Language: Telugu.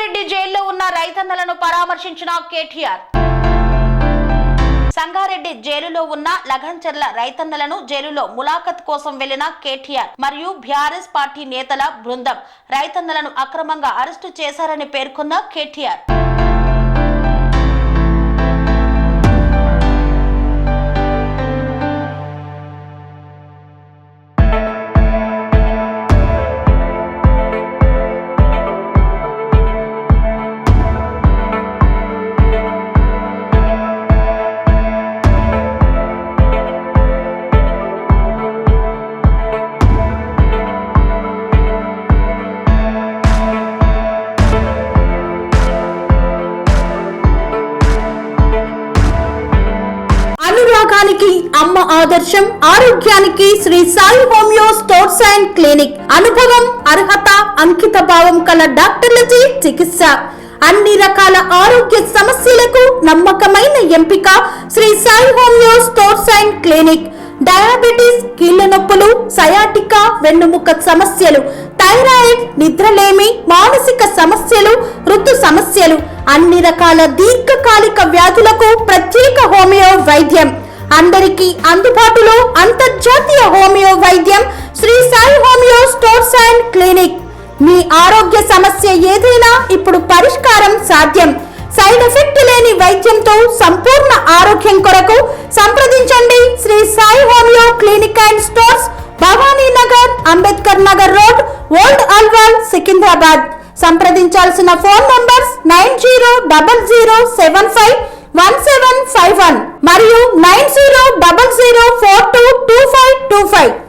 సంగారెడ్డి జైల్లో ఉన్న రైతన్నలను పరామర్శించిన కేటీఆర్. సంగారెడ్డి జైలులో ఉన్న లగంచర్ల రైతన్నలను జైలులో ములాఖత్ కోసం వెళ్లిన కేటీఆర్ మరియు బీఆర్ఎస్ పార్టీ నేతల బృందం రైతన్నలను అక్రమంగా అరెస్టు చేశారని పేర్కొన్న కేటీఆర్. అమ్మ ఆదర్శం, ఆరోగ్యానికి Sri Sai homeo stores and clinic. అనుభవం, అర్హత, అంకిత భావం కల డాక్టర్లచే చికిత్స. అన్ని రకాల ఆరోగ్య సమస్యలకు నమ్మకమైన ఎంపిక Sri Sai homeo stores and clinic. Diabetes, కీళ్ల నొప్పులు, సయాటికా, వెన్నుముక సమస్యలు, థైరాయిడ్, నిద్రలేమి, మానసిక సమస్యలు, ఋతు సమస్యలు, అన్ని రకాల దీర్ఘకాలిక వ్యాధులకు ప్రత్యేక హోమియో వైద్యం. అందరికీ అందుబాటులో అంతర్జాతీయ హోమియో వైద్యం Shri Sai homeo stores and clinic. మీ ఆరోగ్య సమస్య ఏదైనా ఇప్పుడు పరిష్కారం సాధ్యం. సైడ్ ఎఫెక్ట్ లేని వైద్యంతో సంపూర్ణ ఆరోగ్యం కొరకు సంప్రదించండి Shri Sai homeo clinic and stores, Bhavani Nagar, Ambedkar Nagar road, old Alwal, Secunderabad. సంప్రదించాల్సిన ఫోన్ నంబర్స్ 9000751751 మరియు 9000422525.